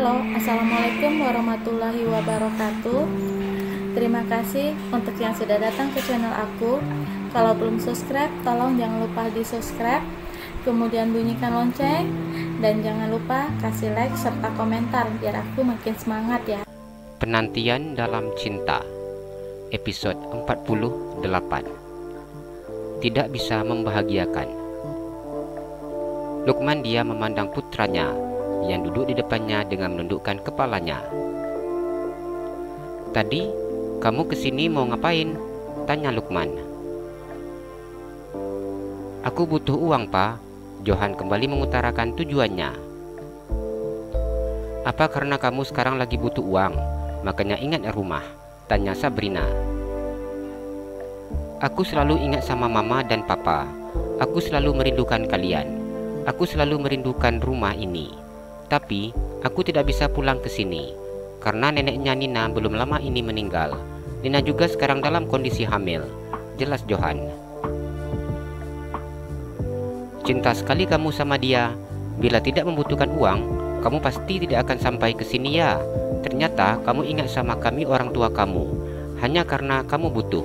Halo, Assalamualaikum warahmatullahi wabarakatuh. Terima kasih untuk yang sudah datang ke channel aku. Kalau belum subscribe, tolong jangan lupa di subscribe, kemudian bunyikan lonceng, dan jangan lupa kasih like serta komentar biar aku makin semangat ya. Penantian dalam cinta, episode 48. Tidak bisa membahagiakan. Lukman dia memandang putranya yang duduk di depannya dengan menundukkan kepalanya. "Tadi kamu kesini mau ngapain?" tanya Lukman. "Aku butuh uang, Pak." Johan kembali mengutarakan tujuannya. "Apa karena kamu sekarang lagi butuh uang, makanya ingat rumah?" tanya Sabrina. "Aku selalu ingat sama mama dan papa. Aku selalu merindukan kalian. Aku selalu merindukan rumah ini. Tapi aku tidak bisa pulang ke sini karena neneknya Nina belum lama ini meninggal. Nina juga sekarang dalam kondisi hamil," jelas Johan. "Cinta sekali kamu sama dia. Bila tidak membutuhkan uang, kamu pasti tidak akan sampai ke sini ya. Ternyata kamu ingat sama kami orang tua kamu hanya karena kamu butuh.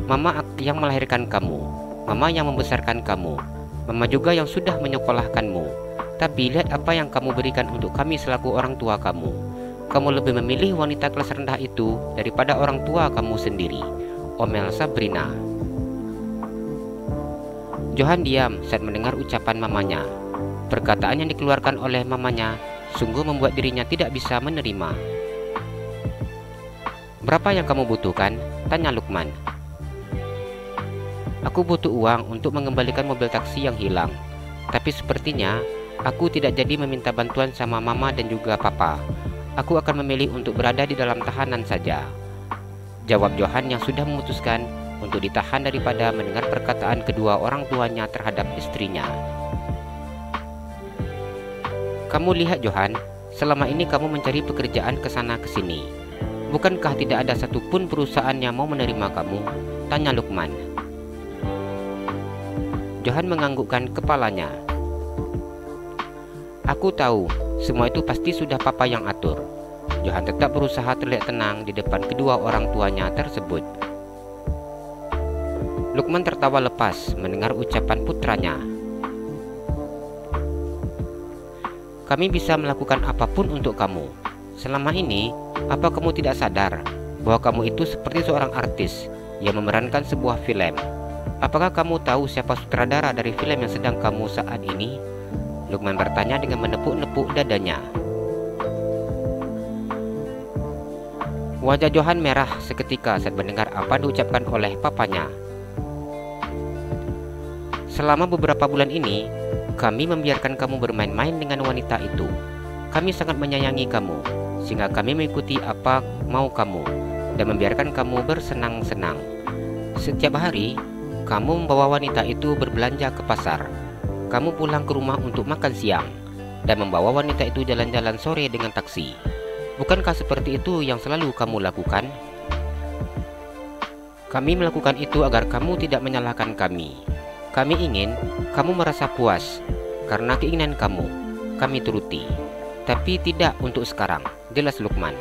Mama yang melahirkan kamu, mama yang membesarkan kamu, mama juga yang sudah menyekolahkanmu. Tapi lihat apa yang kamu berikan untuk kami selaku orang tua kamu. Kamu lebih memilih wanita kelas rendah itu daripada orang tua kamu sendiri," omel Sabrina. Johan diam saat mendengar ucapan mamanya. Perkataan yang dikeluarkan oleh mamanya sungguh membuat dirinya tidak bisa menerima. "Berapa yang kamu butuhkan?" tanya Lukman. "Aku butuh uang untuk mengembalikan mobil taksi yang hilang. Tapi sepertinya aku tidak jadi meminta bantuan sama mama dan juga papa. Aku akan memilih untuk berada di dalam tahanan saja," jawab Johan yang sudah memutuskan untuk ditahan daripada mendengar perkataan kedua orang tuanya terhadap istrinya. "Kamu lihat Johan, selama ini kamu mencari pekerjaan ke sana ke sini. Bukankah tidak ada satupun perusahaan yang mau menerima kamu?" tanya Lukman. Johan menganggukkan kepalanya. "Aku tahu, semua itu pasti sudah papa yang atur." Johan tetap berusaha terlihat tenang di depan kedua orang tuanya tersebut. Lukman tertawa lepas mendengar ucapan putranya. "Kami bisa melakukan apapun untuk kamu. Selama ini, apa kamu tidak sadar bahwa kamu itu seperti seorang artis yang memerankan sebuah film? Apakah kamu tahu siapa sutradara dari film yang sedang kamu saat ini?" Lukman bertanya dengan menepuk-nepuk dadanya. Wajah Johan merah seketika saat mendengar apa yang diucapkan oleh papanya. "Selama beberapa bulan ini, kami membiarkan kamu bermain-main dengan wanita itu. Kami sangat menyayangi kamu, sehingga kami mengikuti apa mau kamu dan membiarkan kamu bersenang-senang. Setiap hari, kamu membawa wanita itu berbelanja ke pasar. Kamu pulang ke rumah untuk makan siang dan membawa wanita itu jalan-jalan sore dengan taksi. Bukankah seperti itu yang selalu kamu lakukan? Kami melakukan itu agar kamu tidak menyalahkan kami. Kami ingin kamu merasa puas karena keinginan kamu. Kami turuti. Tapi tidak untuk sekarang," jelas Lukman.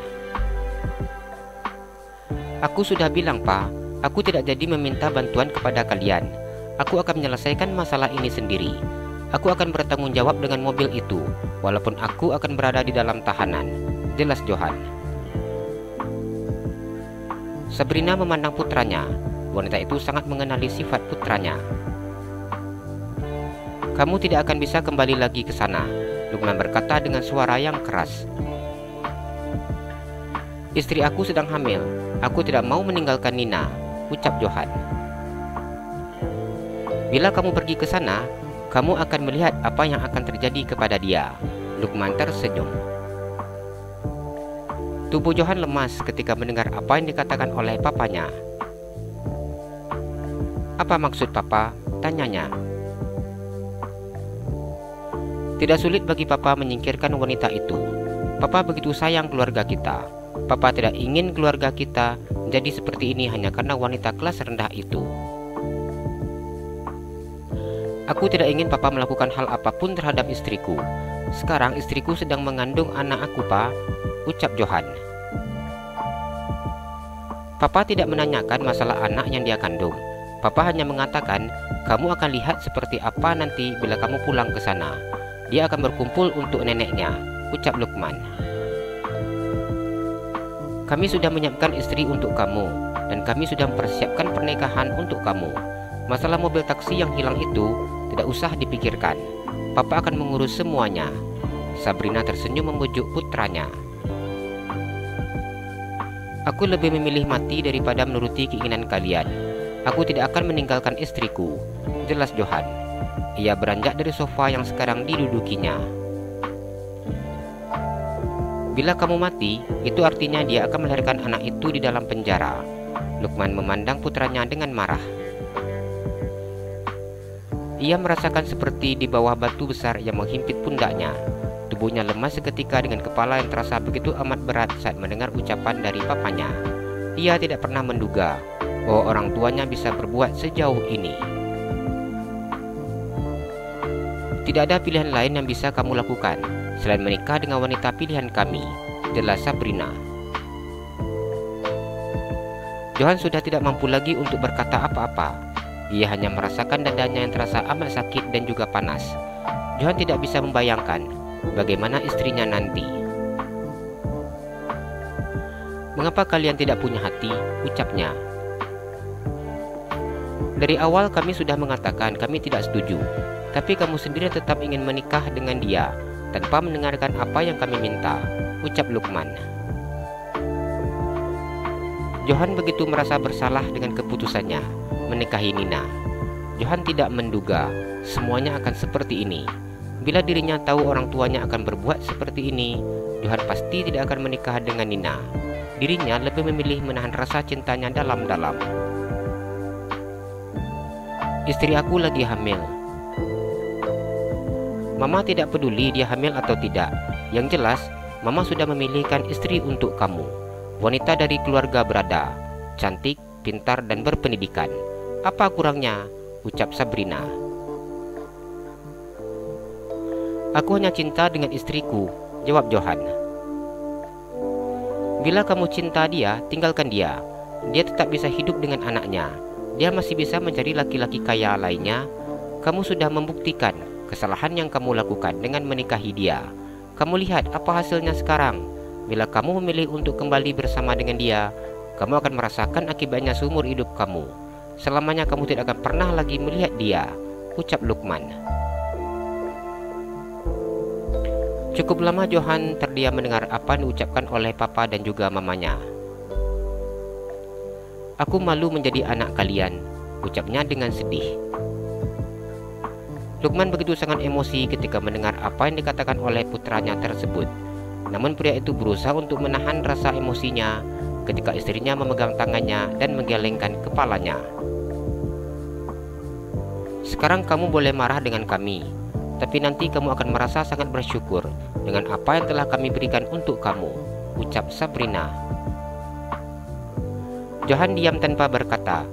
"Aku sudah bilang, Pak, aku tidak jadi meminta bantuan kepada kalian. Aku akan menyelesaikan masalah ini sendiri. Aku akan bertanggung jawab dengan mobil itu, walaupun aku akan berada di dalam tahanan," jelas Johan. Sabrina memandang putranya. Wanita itu sangat mengenali sifat putranya. "Kamu tidak akan bisa kembali lagi ke sana," Lukman berkata dengan suara yang keras. "Istri aku sedang hamil. Aku tidak mau meninggalkan Nina," ucap Johan. "Bila kamu pergi ke sana, kamu akan melihat apa yang akan terjadi kepada dia," Lukman tersenyum. Tubuh Johan lemas ketika mendengar apa yang dikatakan oleh papanya. "Apa maksud papa?" tanyanya. "Tidak sulit bagi papa menyingkirkan wanita itu. Papa begitu sayang keluarga kita. Papa tidak ingin keluarga kita jadi seperti ini hanya karena wanita kelas rendah itu. Aku tidak ingin papa melakukan hal apapun terhadap istriku. Sekarang istriku sedang mengandung anak aku, Pak, ucap Johan. Papa tidak menanyakan masalah anak yang dia kandung. Papa hanya mengatakan, kamu akan lihat seperti apa nanti bila kamu pulang ke sana. Dia akan berkumpul untuk neneknya, ucap Lukman. Kami sudah menyiapkan istri untuk kamu, dan kami sudah mempersiapkan pernikahan untuk kamu. Masalah mobil taksi yang hilang itu tidak usah dipikirkan. Papa akan mengurus semuanya. Sabrina tersenyum membujuk putranya. Aku lebih memilih mati daripada menuruti keinginan kalian. Aku tidak akan meninggalkan istriku, jelas Johan. Ia beranjak dari sofa yang sekarang didudukinya. Bila kamu mati, itu artinya dia akan melahirkan anak itu di dalam penjara. Lukman memandang putranya dengan marah. Ia merasakan seperti di bawah batu besar yang menghimpit pundaknya. Tubuhnya lemas seketika dengan kepala yang terasa begitu amat berat saat mendengar ucapan dari papanya. Ia tidak pernah menduga bahwa orang tuanya bisa berbuat sejauh ini. Tidak ada pilihan lain yang bisa kamu lakukan selain menikah dengan wanita pilihan kami, jelas Sabrina. Johan sudah tidak mampu lagi untuk berkata apa-apa. Ia hanya merasakan dadanya yang terasa amat sakit dan juga panas. Johan tidak bisa membayangkan bagaimana istrinya nanti. Mengapa kalian tidak punya hati? Ucapnya. Dari awal kami sudah mengatakan kami tidak setuju, tapi kamu sendiri tetap ingin menikah dengan dia tanpa mendengarkan apa yang kami minta, ucap Lukman. Johan begitu merasa bersalah dengan keputusannya menikahi Nina. Johan tidak menduga semuanya akan seperti ini. Bila dirinya tahu orang tuanya akan berbuat seperti ini, Johan pasti tidak akan menikah dengan Nina. Dirinya lebih memilih menahan rasa cintanya dalam-dalam. Istri aku lagi hamil. Mama tidak peduli dia hamil atau tidak. Yang jelas, Mama sudah memilihkan istri untuk kamu. Wanita dari keluarga berada, cantik, pintar, dan berpendidikan. Apa kurangnya? Ucap Sabrina. Aku hanya cinta dengan istriku, jawab Johan. Bila kamu cinta dia, tinggalkan dia. Dia tetap bisa hidup dengan anaknya. Dia masih bisa mencari laki-laki kaya lainnya. Kamu sudah membuktikan kesalahan yang kamu lakukan dengan menikahi dia. Kamu lihat apa hasilnya sekarang. Bila kamu memilih untuk kembali bersama dengan dia, kamu akan merasakan akibatnya seumur hidup kamu. Selamanya kamu tidak akan pernah lagi melihat dia, ucap Lukman. Cukup lama Johan terdiam mendengar apa yang diucapkan oleh papa dan juga mamanya. Aku malu menjadi anak kalian, ucapnya dengan sedih. Lukman begitu sangat emosi ketika mendengar apa yang dikatakan oleh putranya tersebut. Namun pria itu berusaha untuk menahan rasa emosinya ketika istrinya memegang tangannya dan menggelengkan kepalanya. Sekarang kamu boleh marah dengan kami, tapi nanti kamu akan merasa sangat bersyukur dengan apa yang telah kami berikan untuk kamu, ucap Sabrina. Johan diam tanpa berkata.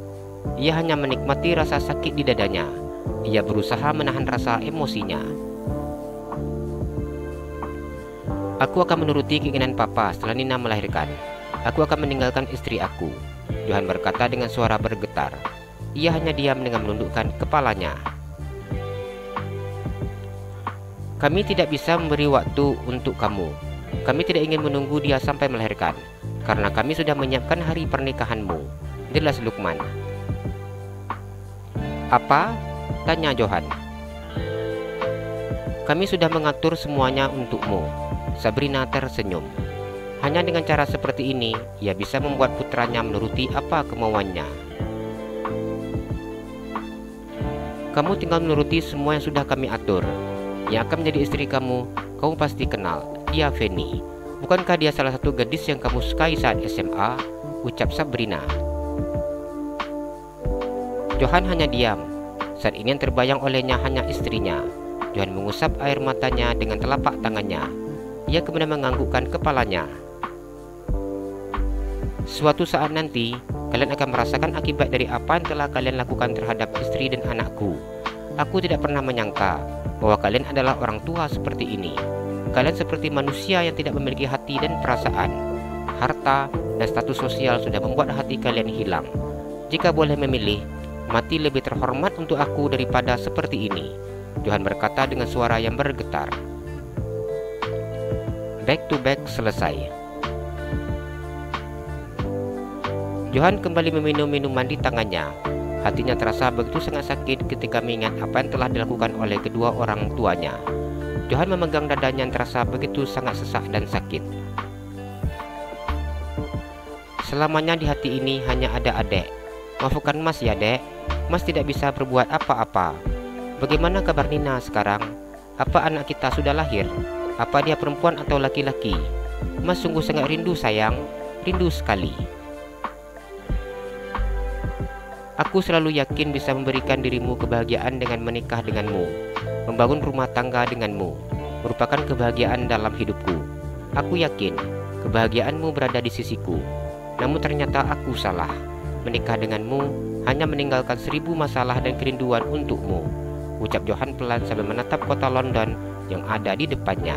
Ia hanya menikmati rasa sakit di dadanya. Ia berusaha menahan rasa emosinya. Aku akan menuruti keinginan papa setelah Nina melahirkan. Aku akan meninggalkan istri aku, Johan berkata dengan suara bergetar. Ia hanya diam dengan menundukkan kepalanya. Kami tidak bisa memberi waktu untuk kamu. Kami tidak ingin menunggu dia sampai melahirkan, karena kami sudah menyiapkan hari pernikahanmu, jelas Lukman. Apa? Tanya Johan. Kami sudah mengatur semuanya untukmu. Sabrina tersenyum. Hanya dengan cara seperti ini, ia bisa membuat putranya menuruti apa kemauannya. Kamu tinggal menuruti semua yang sudah kami atur. Yang akan menjadi istri kamu pasti kenal. Dia Feni. Bukankah dia salah satu gadis yang kamu sukai saat SMA? Ucap Sabrina. Johan hanya diam. Saat ini yang terbayang olehnya hanya istrinya. Johan mengusap air matanya dengan telapak tangannya. Ia kemudian menganggukkan kepalanya. Suatu saat nanti, kalian akan merasakan akibat dari apa yang telah kalian lakukan terhadap istri dan anakku. Aku tidak pernah menyangka bahwa kalian adalah orang tua seperti ini. Kalian seperti manusia yang tidak memiliki hati dan perasaan. Harta dan status sosial sudah membuat hati kalian hilang. Jika boleh memilih, mati lebih terhormat untuk aku daripada seperti ini, Johan berkata dengan suara yang bergetar. Back to back selesai. Johan kembali meminum minuman di tangannya. Hatinya terasa begitu sangat sakit ketika mengingat apa yang telah dilakukan oleh kedua orang tuanya. Johan memegang dadanya yang terasa begitu sangat sesak dan sakit. Selamanya di hati ini hanya ada adek. Maafkan Mas ya dek, Mas tidak bisa berbuat apa-apa. Bagaimana kabar Nina sekarang? Apa anak kita sudah lahir? Apa dia perempuan atau laki-laki? Mas sungguh sangat rindu sayang, rindu sekali. Aku selalu yakin bisa memberikan dirimu kebahagiaan dengan menikah denganmu. Membangun rumah tangga denganmu merupakan kebahagiaan dalam hidupku. Aku yakin kebahagiaanmu berada di sisiku. Namun ternyata aku salah. Menikah denganmu hanya meninggalkan 1000 masalah dan kerinduan untukmu, ucap Johan pelan sambil menatap kota London yang ada di depannya.